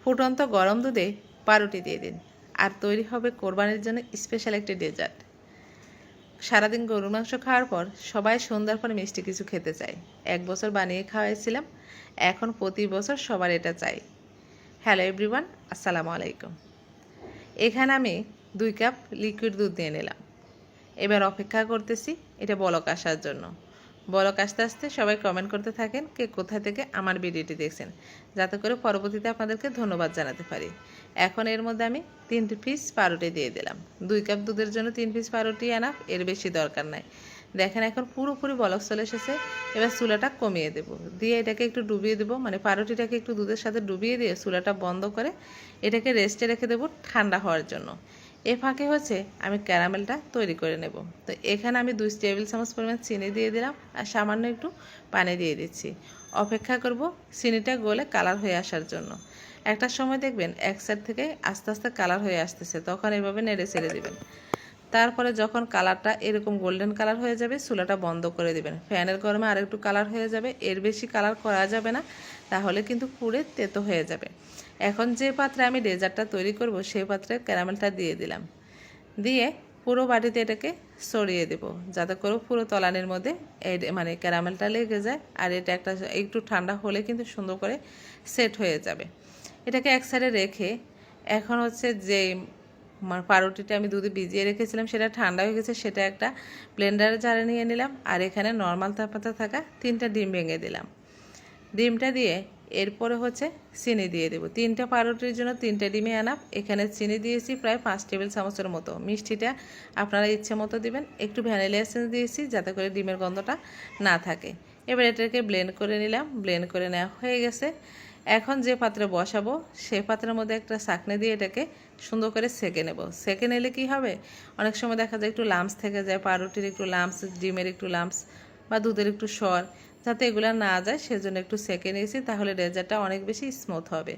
ফুটন্ত গরম দুধে পাউরুটি দিয়ে দিন, আর তৈরি হবে কোরবানির জন্য স্পেশাল একটি ডেজার্ট। সারাদিন গরুর মাংস খাওয়ার পর সবাই সন্ধ্যার পরে মিষ্টি কিছু খেতে চায়। 1 বছর বানিয়ে খাওয়াইছিলাম, এখন প্রতি বছর সবার এটা চাই। হ্যালো এভরিওয়ান, আসসালামু আলাইকুম। এখানে আমি 2 কাপ লিকুইড দুধ নিয়ে নিলাম। এবার অপেক্ষা করতেছি এটা বলক আসার জন্য। বলক আসতে আসতে সবাই কমেন্ট করতে থাকেন কে কোথা থেকে আমার ভিডিওটি দেখছেন, যাতে করে পরবর্তীতে আপনাদেরকে ধন্যবাদ জানাতে পারি। এখন এর মধ্যে আমি 3 পিস পাউরুটি দিয়ে দিলাম। 2 কাপ দুধের জন্য 3 পিস পাউরুটি এনাফ, এর বেশি দরকার নাই। দেখেন এখন পুরোপুরি বলক চলে এসেছে। এবার চুলাটা কমিয়ে দেব, দিয়ে এটাকে একটু ডুবিয়ে দেবো, মানে পাউরুটিটাকে একটু দুধের সাথে ডুবিয়ে দিয়ে চুলাটা বন্ধ করে এটাকে রেস্টে রেখে দেবো ঠান্ডা হওয়ার জন্য। এ ফাঁকে হচ্ছে আমি ক্যারামেলটা তৈরি করে নেব। তো এখানে আমি 2 টেবিল চামচ পরিমাণ চিনি দিয়ে দিলাম, আর সামান্য একটু পানি দিয়ে দিচ্ছি। অপেক্ষা করব চিনিটা গলে কালার হয়ে আসার জন্য। একটা সময় দেখবেন এক সাইড থেকে আস্তে আস্তে কালার হয়ে আসতেছে, তখন এভাবে নেড়ে ছেড়ে দেবেন। তারপরে যখন কালারটা এরকম গোল্ডেন কালার হয়ে যাবে, চুলাটা বন্ধ করে দেবেন। ফ্যানের গরমে আর একটু কালার হয়ে যাবে, এর বেশি কালার করা যাবে না, তাহলে কিন্তু পুড়ে তেতো হয়ে যাবে। এখন যে পাত্রে আমি ডেজার্টটা তৈরি করব সেই পাত্রে ক্যারামেলটা দিয়ে দিলাম, দিয়ে পুরো বাটিতে এটাকে ছড়িয়ে দেব, যাতে করে পুরো তলানির মধ্যে মানে ক্যারামেলটা লেগে যায়। আর এটা একটু ঠান্ডা হলে কিন্তু সুন্দর করে সেট হয়ে যাবে। এটাকে এক সাইডে রেখে এখন হচ্ছে যে পাউরুটিটা আমি দুধে ভিজিয়ে রেখেছিলাম সেটা ঠান্ডা হয়ে গেছে, সেটা একটা ব্লেন্ডারে জারে নিয়ে নিলাম। আর এখানে নর্মাল তাপমাত্রা থাকা 3টা ডিম ভেঙে দিলাম। ডিমটা দিয়ে এরপরে হচ্ছে চিনি দিয়ে দেবো। 3টা পাউরুটির জন্য 3টা ডিমে আনাপ। এখানে চিনি দিয়েছি প্রায় 5 টেবিল চামচের মতো। মিষ্টিটা আপনারা ইচ্ছে মতো দিবেন। একটু ভ্যানিলা এসেন্স দিয়েছি যাতে করে ডিমের গন্ধটা না থাকে। এবার এটাকে ব্লেন্ড করে নিলাম। ব্লেন্ড করে নেওয়া হয়ে গেছে। এখন যে পাত্রে বসাবো সেই পাত্রের মধ্যে একটা ছাঁকনি দিয়ে এটাকে সুন্দর করে সেঁকে নেব। সেঁকে নিলে কি হবে, অনেক সময় দেখা যায় একটু লাম্পস থেকে যায়, পাউরুটির একটু লাম্পস, ডিমের একটু লাম্পস বা দুধের একটু সর, যাতে এগুলো না যায় সেজন্য একটু সেঁকে নিয়েছি, তাহলে ডেজার্টটা অনেক বেশি স্মুথ হবে।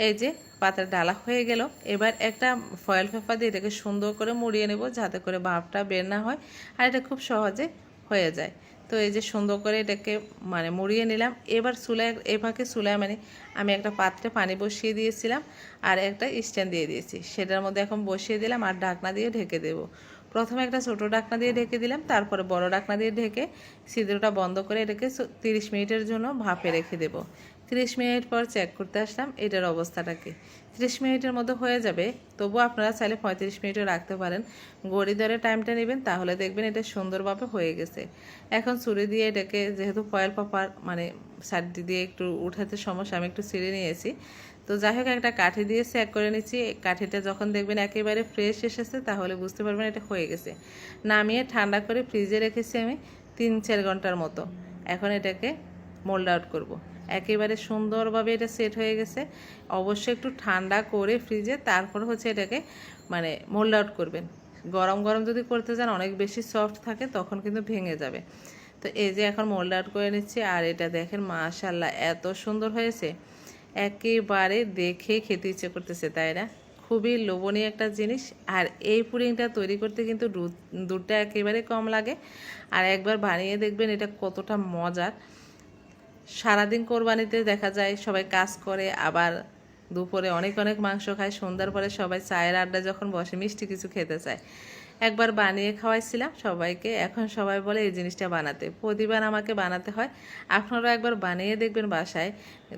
এই যে পাত্রে ডালা হয়ে গেল। এবার একটা ফয়েল পেপার দিয়ে এটাকে সুন্দর করে মুড়িয়ে নেব, যাতে করে ভাপটা বের না হয়, আর এটা খুব সহজে হয়ে যায়। তো এই যে সুন্দর করে এটাকে মানে মুড়িয়ে নিলাম। এবার চুলায় এভাবে চুলায় মানে আমি একটা পাত্রে পানি বসিয়ে দিয়েছিলাম, আর একটা স্ট্যান্ড দিয়ে দিয়েছি, সেটার মধ্যে এখন বসিয়ে দিলাম আর ঢাকনা দিয়ে ঢেকে দেবো। প্রথমে একটা ছোটো ঢাকনা দিয়ে ঢেকে দিলাম, তারপরে বড় ঢাকনা দিয়ে ঢেকে ছিদ্রটা বন্ধ করে এটাকে 30 মিনিটের জন্য ভাপে রেখে দেব। 30 মিনিট পর চেক করতে আসলাম এটার অবস্থাটা কি। 30 মিনিটের মধ্যে হয়ে যাবে, তবুও আপনারা চাইলে 35 মিনিটও রাখতে পারেন। ঘড়ি ধরে টাইমটা নেবেন, তাহলে দেখবেন এটা সুন্দরভাবে হয়ে গেছে। এখন ছুরি দিয়ে এটাকে, যেহেতু ফয়েল পেপার মানে সাইড দিয়ে একটু উঠাতে সমস্যা, আমি একটু ছিঁড়ে নিয়েছি। তো যাই হোক একটা কাঠি দিয়ে চেক করে নিচ্ছি। কাঠিটা যখন দেখবেন একেবারে ফ্রেশ এসেছে, তাহলে বুঝতে পারবেন এটা হয়ে গেছে। নামিয়ে ঠান্ডা করে ফ্রিজে রেখেছি আমি 3-4 ঘন্টার মতো। এখন এটাকে মোল্ড আউট করব। একেবারে সুন্দরভাবে এটা সেট হয়ে গেছে। অবশ্যই একটু ঠান্ডা করে ফ্রিজে তারপর হচ্ছে এটাকে মানে মোল্ড আউট করবেন। গরম গরম যদি করতে যান অনেক বেশি সফট থাকে, তখন কিন্তু ভেঙে যাবে। তো এই যে এখন মোল্ড আউট করে নিচ্ছি, আর এটা দেখেন মাশাআল্লাহ এত সুন্দর হয়েছে, একেবারে দেখে খেতে ইচ্ছে করতেছে, তাই না? খুবই লোভনীয় একটা জিনিস। আর এই পুডিংটা তৈরি করতে কিন্তু দুধটা একেবারে কম লাগে, আর একবার বানিয়ে দেখবেন এটা কতটা মজার। সারাদিন কোরবানিতে দেখা যায় সবাই কাজ করে, আবার দুপুরে অনেক অনেক মাংস খায়, সন্ধ্যার পরে সবাই চায়ের আড্ডা যখন বসে মিষ্টি কিছু খেতে চায়। একবার বানিয়ে খাওয়াইছিলাম সবাইকে, এখন সবাই বলে এই জিনিসটা বানাতে। প্রতিবার আমাকে বানাতে হয়। আপনারা একবার বানিয়ে দেখবেন বাসায়,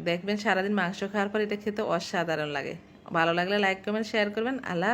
দেখবেন সারাদিন মাংস খাওয়ার পর এটা খেতে অসাধারণ লাগে। ভালো লাগলে লাইক কমেন্ট শেয়ার করবেন। আল্লাহ।